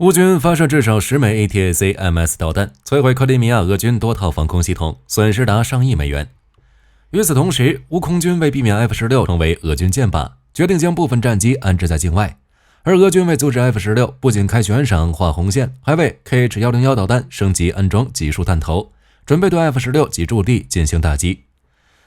乌军发射至少10枚 ATACMS 导弹，摧毁克里米亚俄军多套防空系统，损失达上亿美元。与此同时，乌空军为避免 F-16 成为俄军箭靶，决定将部分战机安置在境外。而俄军为阻止 F-16，不仅开悬赏画红线，还为 KH-101 导弹升级安装集束弹头，准备对 F-16 及驻地进行打击。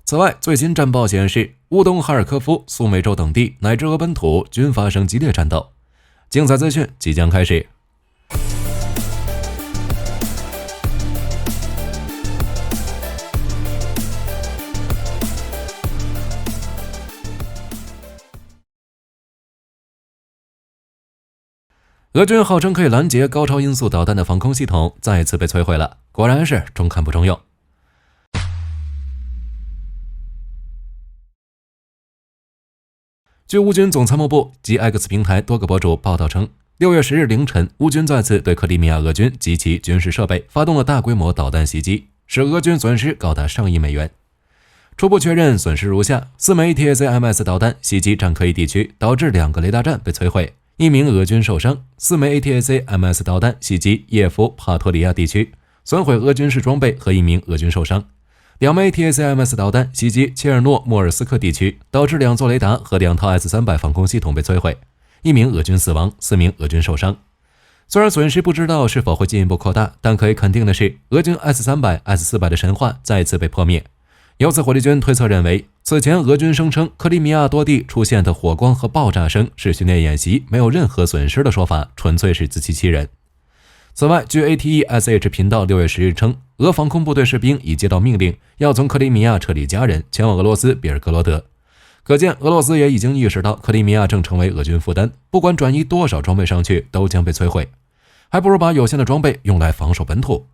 此外，最新战报显示，乌东哈尔科夫、苏梅州等地乃至俄本土均发生激烈战斗。精彩资讯即将开始。俄军号称可以拦截高超音速导弹的防空系统再次被摧毁了，果然是中看不中用。据乌军总参谋部及 X 平台多个博主报道称，6月10日凌晨，乌军再次对克里米亚俄军及其军事设备发动了大规模导弹袭击，使俄军损失高达上亿美元。初步确认损失如下：4枚 ATACMS 导弹袭击战科一地区，导致2个雷达站被摧毁，1名俄军受伤；4枚 ATACMS 导弹袭击叶夫帕托里亚地区，损毁俄军事装备和1名俄军受伤；2枚 ATACMS 导弹袭击切尔诺莫尔斯克地区，导致2座雷达和2套 S-300 防空系统被摧毁，1名俄军死亡，4名俄军受伤。虽然损失不知道是否会进一步扩大，但可以肯定的是，俄军 S-300、S-400 的神话再次被破灭。由此，火力军推测认为，此前俄军声称克里米亚多地出现的火光和爆炸声是训练演习，没有任何损失的说法，纯粹是自欺欺人。此外，据 ATESH 频道6月10日称，俄防空部队士兵已接到命令，要从克里米亚撤离家人，前往俄罗斯比尔格罗德。可见，俄罗斯也已经意识到克里米亚正成为俄军负担，不管转移多少装备上去，都将被摧毁，还不如把有限的装备用来防守本土。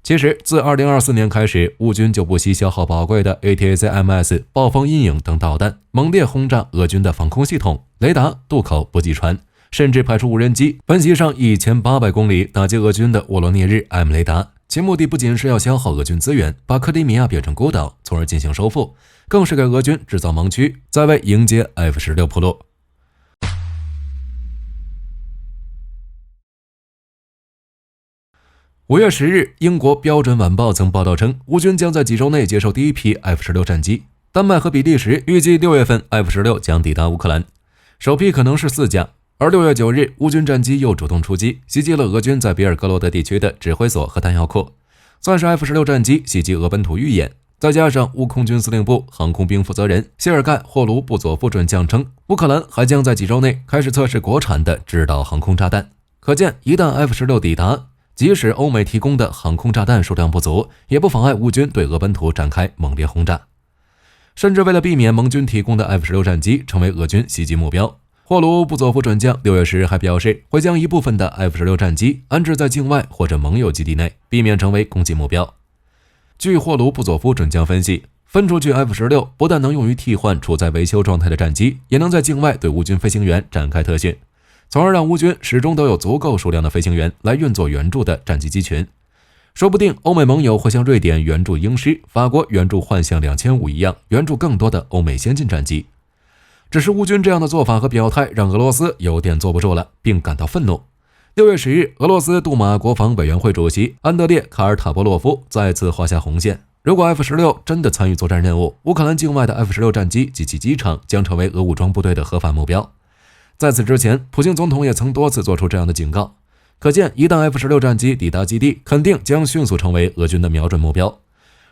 其实，自2024年开始，乌军就不惜消耗宝贵的 ATACMS、暴风阴影等导弹，猛烈轰炸俄军的防空系统、雷达、渡口、补给船，甚至派出无人机奔袭上1800公里打击俄军的沃罗涅日 M 雷达。其目的不仅是要消耗俄军资源，把克里米亚变成孤岛，从而进行收复，更是给俄军制造盲区，在为迎接 F-16 铺路。5月10日，英国标准晚报曾报道称，乌军将在几周内接受第一批 F-16 战机。丹麦和比利时预计6月份 F-16 将抵达乌克兰，首批可能是4架。而6月9日，乌军战机又主动出击，袭击了俄军在比尔格罗德地区的指挥所和弹药库，算是 F-16 战机袭击俄本土预演。再加上乌空军司令部航空兵负责人谢尔盖·霍卢布佐夫准将称，乌克兰还将在几周内开始测试国产的制导航空炸弹。可见，一旦 F-16 抵达，即使欧美提供的航空炸弹数量不足，也不妨碍乌军对俄本土展开猛烈轰炸。甚至为了避免盟军提供的 F-16 战机成为俄军袭击目标，霍卢布佐夫准将6月10日还表示，会将一部分的 F-16 战机安置在境外或者盟友基地内，避免成为攻击目标。据霍卢布佐夫准将分析，分出去 F-16 不但能用于替换处在维修状态的战机，也能在境外对乌军飞行员展开特训，从而让乌军始终都有足够数量的飞行员来运作援助的战机机群。说不定欧美盟友会像瑞典援助鹰狮、法国援助幻象2005一样，援助更多的欧美先进战机。只是乌军这样的做法和表态让俄罗斯有点坐不住了，并感到愤怒。6月10日，俄罗斯杜马国防委员会主席安德烈·卡尔塔波洛夫再次画下红线，如果 F-16 真的参与作战任务，乌克兰境外的 F-16 战机及其机场将成为俄武装部队的合法目标。在此之前，普京总统也曾多次做出这样的警告。可见，一旦 F-16 战机抵达基地，肯定将迅速成为俄军的瞄准目标。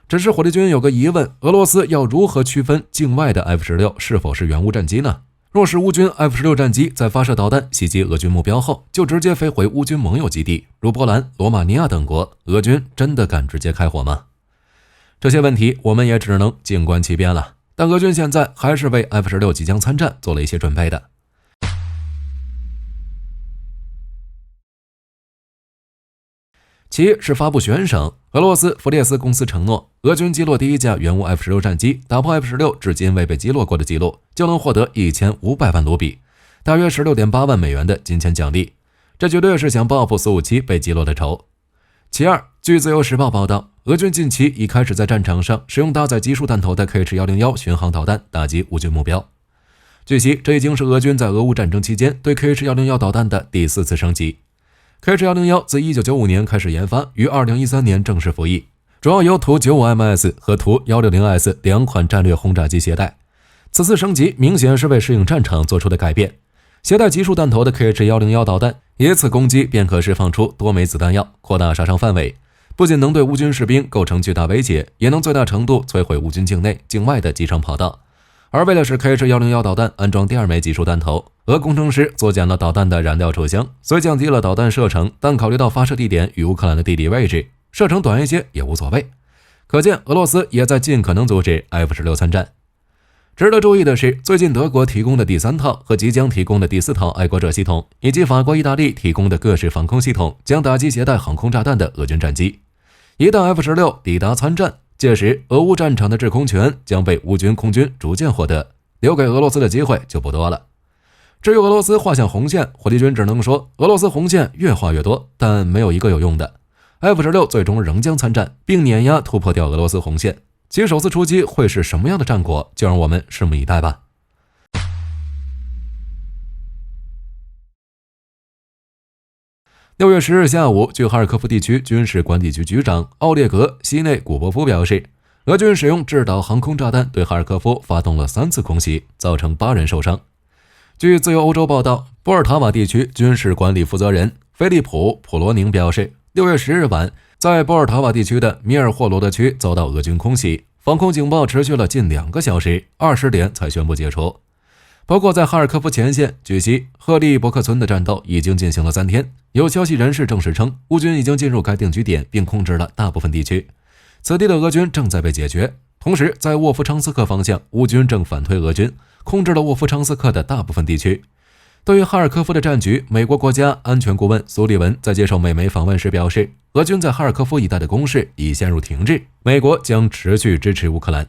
只是火力军有个疑问，俄罗斯要如何区分境外的 F-16 是否是援乌战机呢？若是乌军 F-16 战机在发射导弹袭击俄军目标后，就直接飞回乌军盟友基地，如波兰、罗马尼亚等国，俄军真的敢直接开火吗？这些问题我们也只能静观其变了。但俄军现在还是为 F-16 即将参战做了一些准备的。其一是发布悬赏，俄罗斯弗列斯公司承诺，俄军击落第一架援乌 F-16 战机，打破 F-16 至今未被击落过的记录，就能获得1500万卢比，大约16.8万美元的金钱奖励。这绝对是想报复457被击落的仇。其二，据自由时报报道，俄军近期已开始在战场上使用搭载集束弹头的 KH-101 巡航导弹打击乌军目标。据悉，这已经是俄军在俄乌战争期间对 KH-101 导弹的第4次升级。KH-101自1995年开始研发，于2013年正式服役，主要由图 95MS 和图 160S 两款战略轰炸机携带。此次升级明显是为适应战场做出的改变。携带集束弹头的 KH-101导弹，一次攻击便可释放出多枚子弹药，扩大杀伤范围，不仅能对乌军士兵构成巨大威胁，也能最大程度摧毁乌军境内、境外的机场跑道。而为了使 KH-101导弹安装第二枚集束弹头，俄工程师缩减了导弹的燃料储箱，虽降低了导弹射程，但考虑到发射地点与乌克兰的地理位置，射程短一些也无所谓。可见俄罗斯也在尽可能阻止 F-16参战。值得注意的是，最近德国提供的第3套和即将提供的第4套爱国者系统，以及法国、意大利提供的各式防空系统，将打击携带航空炸弹的俄军战机。一旦 F-16 抵达参战，届时俄乌战场的制空权将被乌军空军逐渐获得，留给俄罗斯的机会就不多了。至于俄罗斯画向红线，火力军只能说俄罗斯红线越画越多，但没有一个有用的。F-16 最终仍将参战，并碾压突破掉俄罗斯红线。其首次出击会是什么样的战果，就让我们拭目以待吧。6月10日下午，据哈尔科夫地区军事管理局局长奥列格·西内古波夫表示，俄军使用制导航空炸弹对哈尔科夫发动了3次空袭，造成8人受伤。据自由欧洲报道，波尔塔瓦地区军事管理负责人菲利普·普罗宁表示，6月10日晚，在波尔塔瓦地区的米尔霍罗德区遭到俄军空袭，防空警报持续了近2个小时，20点才宣布解除。不过在哈尔科夫前线，据悉赫利伯克村的战斗已经进行了3天，有消息人士证实称，乌军已经进入该定居点并控制了大部分地区，此地的俄军正在被解决。同时在沃夫昌斯克方向，乌军正反推俄军，控制了沃夫昌斯克的大部分地区。对于哈尔科夫的战局，美国国家安全顾问苏利文在接受美媒访问时表示，俄军在哈尔科夫一带的攻势已陷入停滞，美国将持续支持乌克兰。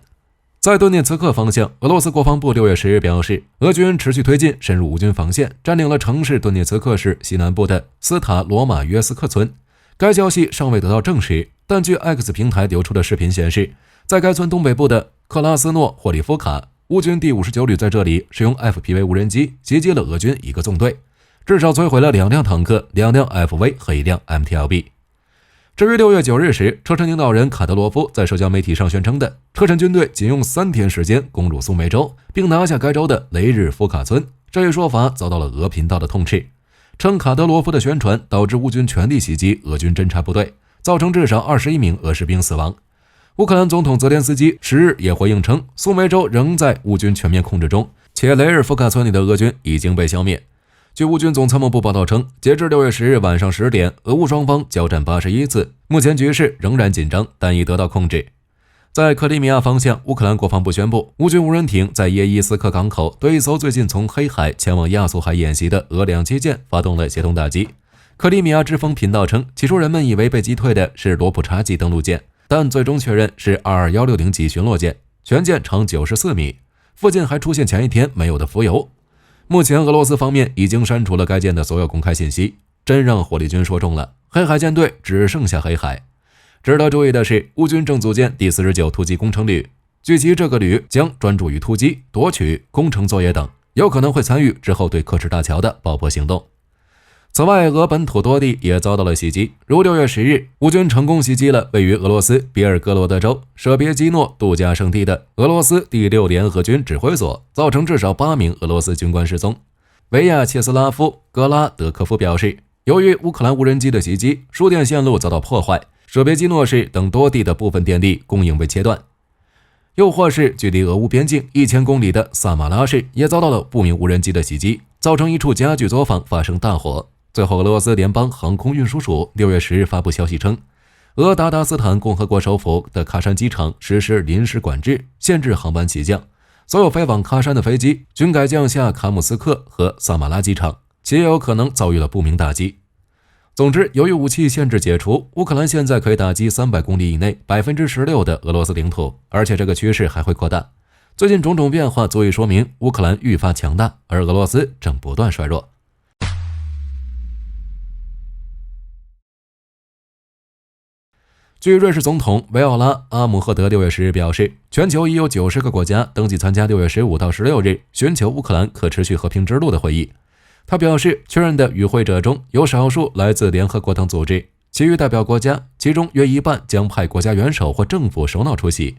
在顿涅茨克方向，俄罗斯国防部6月10日表示，俄军持续推进，深入乌军防线，占领了城市顿涅茨克市西南部的斯塔罗马约斯克村。该消息尚未得到证实，但据 X 平台流出的视频显示，在该村东北部的克拉斯诺霍里夫卡，乌军第59旅在这里使用 FPV 无人机袭击了俄军一个纵队，至少摧毁了2辆坦克、2辆 FV 和1辆 MTLB。至于6月9日时，车臣领导人卡德罗夫在社交媒体上宣称的车臣军队仅用3天时间攻入苏梅州，并拿下该州的雷日夫卡村，这一说法遭到了俄频道的痛斥，称卡德罗夫的宣传导致乌军全力袭击俄军侦察部队，造成至少21名俄士兵死亡。乌克兰总统泽连斯基10日也回应称，苏梅州仍在乌军全面控制中，且雷日夫卡村里的俄军已经被消灭。据乌军总参谋部报道称，截至6月10日晚上10点，俄乌双方交战81次，目前局势仍然紧张，但已得到控制。在克里米亚方向，乌克兰国防部宣布，乌军无人艇在耶伊斯克港口对一艘最近从黑海前往亚速海演习的俄2栖舰发动了协同打击。克里米亚之风频道称，起初人们以为被击退的是罗普查级登陆舰，但最终确认是22160级巡逻舰，全舰长94米，附近还出现前一天没有的浮油。目前俄罗斯方面已经删除了该舰的所有公开信息，真让火力军说中了，黑海舰队只剩下黑海。值得注意的是，乌军正组建第49突击工程旅，据悉这个旅将专注于突击、夺取、工程作业等，有可能会参与之后对克什大桥的爆破行动。此外，俄本土多地也遭到了袭击，如6月10日，乌军成功袭击了位于俄罗斯别尔哥罗德州舍别基诺度假胜地的俄罗斯第6联合军指挥所，造成至少8名俄罗斯军官失踪。维亚切斯拉夫·格拉德科夫表示，由于乌克兰无人机的袭击，输电线路遭到破坏，舍别基诺市等多地的部分电力供应被切断。又或是距离俄乌边境1000公里的萨马拉市也遭到了不明无人机的袭击，造成一处家具作坊发生大火。最后，俄罗斯联邦航空运输署6月10日发布消息称，俄达达斯坦共和国首府的喀山机场实施临时管制，限制航班起降，所有飞往喀山的飞机均改降下卡姆斯克和萨马拉机场，且有可能遭遇了不明打击。总之，由于武器限制解除，乌克兰现在可以打击300公里以内 16% 的俄罗斯领土，而且这个趋势还会扩大。最近种种变化足以说明乌克兰愈发强大，而俄罗斯正不断衰弱。据瑞士总统维奥拉·阿姆赫德6月10日表示，全球已有90个国家登记参加6月15到16日寻求乌克兰可持续和平之路的会议。他表示，确认的与会者中有少数来自联合国等组织，其余代表国家，其中约一半将派国家元首或政府首脑出席，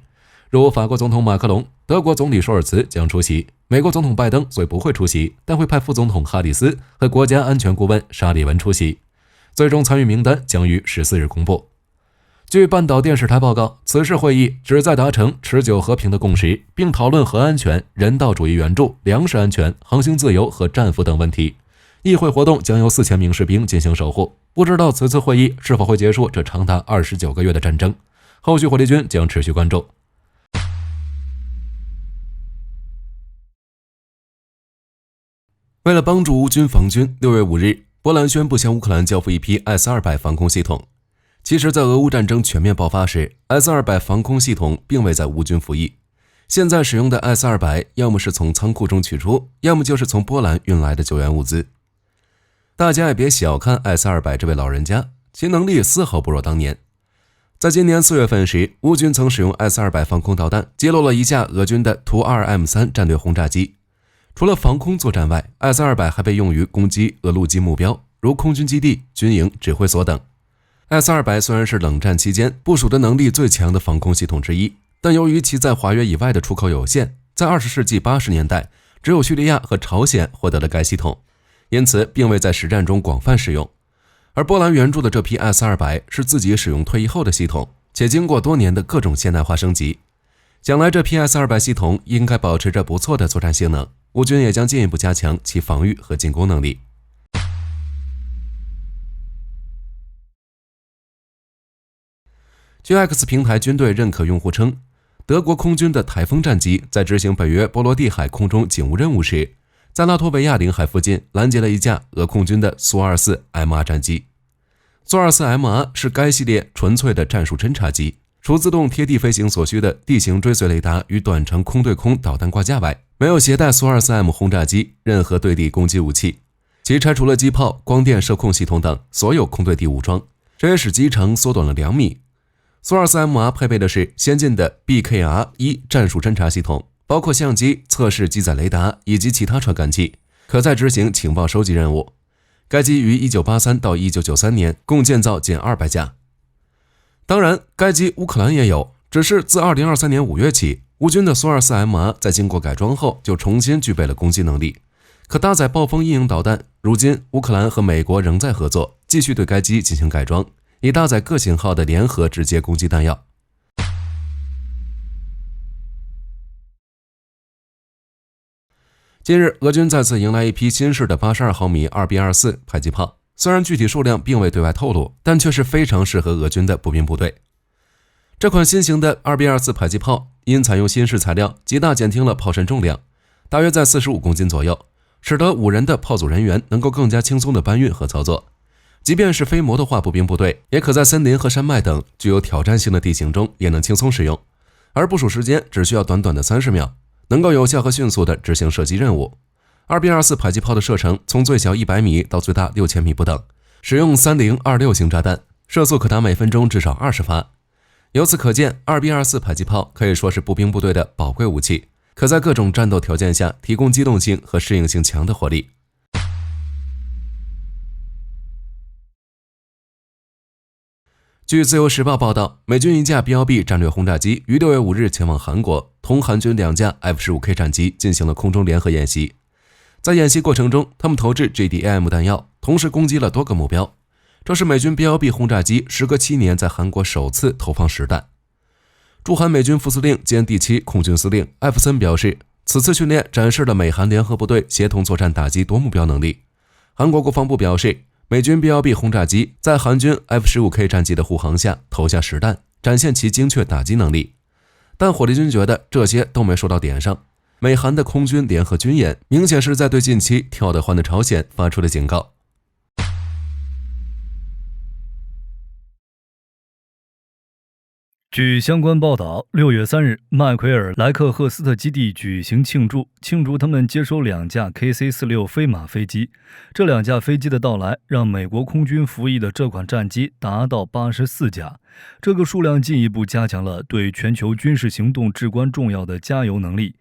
如法国总统马克龙、德国总理舒尔茨将出席，美国总统拜登虽不会出席，但会派副总统哈里斯和国家安全顾问沙利文出席。最终参与名单将于14日公布。据半岛电视台报告，此次会议旨在达成持久和平的共识，并讨论核安全、人道主义援助、粮食安全、航行自由和战俘等问题。议会活动将由4000名士兵进行守护。不知道此次会议是否会结束这长达29个月的战争，后续火力军将持续关注。为了帮助乌军防军，6月5日，波兰宣布向乌克兰交付一批 S-200 防空系统。其实，在俄乌战争全面爆发时 ，S-200 防空系统并未在乌军服役。现在使用的 S-200 要么是从仓库中取出，要么就是从波兰运来的救援物资。大家也别小看 S-200 这位老人家，其能力丝毫不弱当年。在今年4月份时，乌军曾使用 S-200 防空导弹击落了一架俄军的图 2M3 战略轰炸机。除了防空作战外 ，S-200 还被用于攻击俄陆基目标，如空军基地、军营、指挥所等。S-200 虽然是冷战期间部署的能力最强的防空系统之一，但由于其在华约以外的出口有限，在20世纪80年代，只有叙利亚和朝鲜获得了该系统，因此并未在实战中广泛使用。而波兰援助的这批 S-200 是自己使用退役后的系统，且经过多年的各种现代化升级。将来这批 S-200 系统应该保持着不错的作战性能，乌军也将进一步加强其防御和进攻能力。据 X 平台军队认可用户称，德国空军的台风战机在执行北约波罗的海空中警务任务时，在拉脱维亚领海附近拦截了一架俄空军的苏 -24MR 战机。苏 -24MR 是该系列纯粹的战术侦察机，除自动贴地飞行所需的地形追随雷达与短程空对空导弹挂架外，没有携带苏 -24M 轰炸机任何对地攻击武器。其拆除了机炮、光电射控系统等所有空对地武装，这也使机程缩短了2米。苏 -24MR 配备的是先进的 BKR-1 战术侦察系统，包括相机、测试机载雷达以及其他传感器，可在执行情报收集任务。该机于1983到1993年共建造近200架。当然，该机乌克兰也有，只是自2023年5月起，乌军的苏 -24MR 在经过改装后就重新具备了攻击能力，可搭载暴风阴影导弹。如今，乌克兰和美国仍在合作，继续对该机进行改装，以搭载各型号的联合直接攻击弹药。近日，俄军再次迎来一批新式的82毫米 2B24 迫击炮，虽然具体数量并未对外透露，但却是非常适合俄军的步兵部队。这款新型的 2B24 迫击炮因采用新式材料，极大减轻了炮身重量，大约在45公斤左右，使得5人的炮组人员能够更加轻松地搬运和操作。即便是非摩托化步兵部队，也可在森林和山脉等具有挑战性的地形中也能轻松使用，而部署时间只需要短短的30秒，能够有效和迅速地执行射击任务。2B24 迫击炮的射程从最小100米到最大6000米不等，使用3026型炸弹，射速可达每分钟至少20发。由此可见， 2B24 迫击炮可以说是步兵部队的宝贵武器，可在各种战斗条件下提供机动性和适应性强的火力。据自由时报报道，美军一架 B-1B 战略轰炸机于6月5日前往韩国，同韩军2架 F-15K 战机进行了空中联合演习。在演习过程中，他们投掷 GDAM 弹药，同时攻击了多个目标。这是美军 B-1B 轰炸机时隔7年在韩国首次投放实弹。驻韩美军副司令兼第7空军司令艾弗森表示，此次训练展示了美韩联合部队协同作战打击多目标能力。韩国国防部表示，美军 B-1B 轰炸机在韩军 F-15K 战机的护航下投下实弹，展现其精确打击能力。但火力军觉得这些都没说到点上，美韩的空军联合军演明显是在对近期跳得欢的朝鲜发出了警告。据相关报道，6月3日，麦奎尔莱克赫斯特基地举行庆祝他们接收2架 KC-46飞马飞机。这2架飞机的到来，让美国空军服役的这款战机达到84架。这个数量进一步加强了对全球军事行动至关重要的加油能力。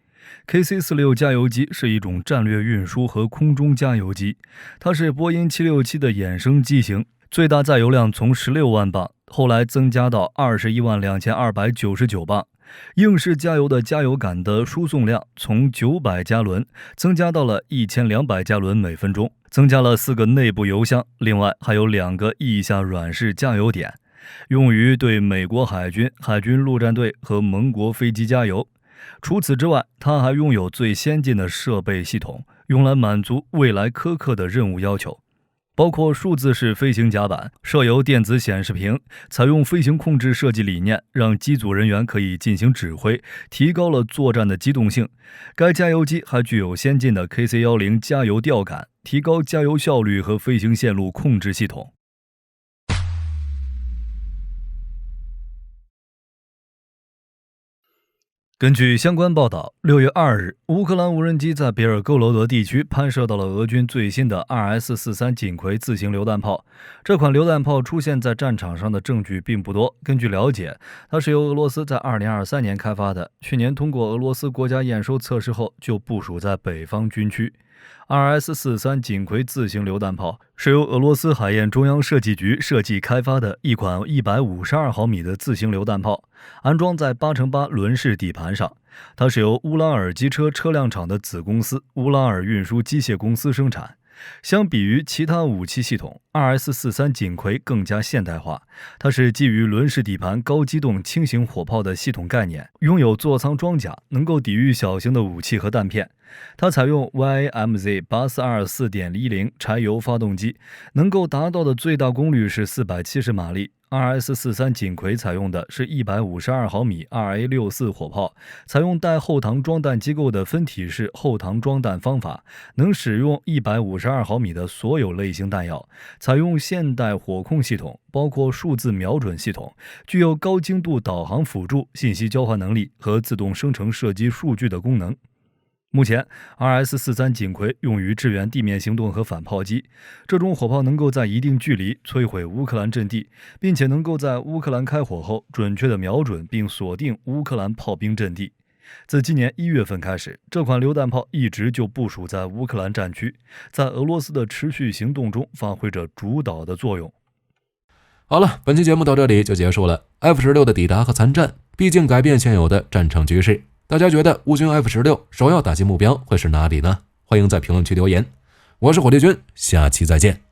KC-46加油机是一种战略运输和空中加油机，它是波音767的衍生机型，最大载油量从16万磅后来增加到212299磅。硬式加油的加油杆的输送量从900加仑增加到了1200加仑每分钟，增加了4个内部油箱，另外还有2个翼下软式加油点，用于对美国海军、海军陆战队和盟国飞机加油。除此之外，它还拥有最先进的设备系统，用来满足未来苛刻的任务要求，包括数字式飞行甲板、设有电子显示屏，采用飞行控制设计理念，让机组人员可以进行指挥，提高了作战的机动性。该加油机还具有先进的 KC-10加油吊杆，提高加油效率和飞行线路控制系统。根据相关报道，6月2日，乌克兰无人机在别尔哥罗德地区拍摄到了俄军最新的 RS-43 锦葵自行榴弹炮。这款榴弹炮出现在战场上的证据并不多。根据了解，它是由俄罗斯在2023年开发的，去年通过俄罗斯国家验收测试后就部署在北方军区。RS-43 锦葵自行榴弹炮是由俄罗斯海燕中央设计局设计开发的一款152毫米的自行榴弹炮，安装在8×8轮式底盘上。它是由乌拉尔机车车辆厂的子公司乌拉尔运输机械公司生产。相比于其他武器系统， RS-43 锦葵更加现代化，它是基于轮式底盘高机动轻型火炮的系统概念，拥有座舱装甲，能够抵御小型的武器和弹片。它采用 YAMZ 842 4.10 柴油发动机，能够达到的最大功率是470马力。RS-43 锦葵采用的是152毫米 2A64 火炮，采用带后膛装弹机构的分体式后膛装弹方法，能使用152毫米的所有类型弹药，采用现代火控系统，包括数字瞄准系统，具有高精度导航辅助、信息交换能力和自动生成射击数据的功能。目前 RS-43 锦葵用于支援地面行动和反炮击，这种火炮能够在一定距离摧毁乌克兰阵地，并且能够在乌克兰开火后准确地瞄准并锁定乌克兰炮兵阵地。自今年1月份开始，这款榴弹炮一直就部署在乌克兰战区，在俄罗斯的持续行动中发挥着主导的作用。好了，本期节目到这里就结束了。F-16的抵达和参战毕竟改变现有的战场局势，大家觉得乌军 F-16 首要打击目标会是哪里呢？欢迎在评论区留言。我是火力军，下期再见。